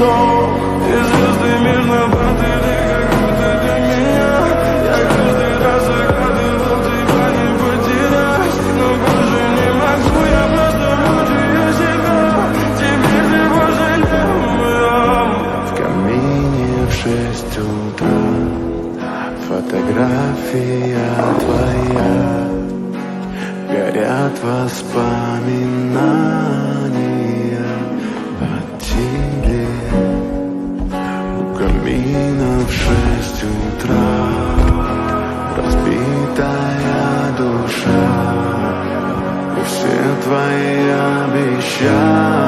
вздох, и звезды мирно падали, как будто для меня. Я каждый раз загадывал тебя не потерять, но больше не могу, я просто мучаю себя. Теперь ты пожалел. В камине в 6 утра фотография твоя, горят воспоминания о тебе. У камина в 6 утра разбитая душа, и все твои обещания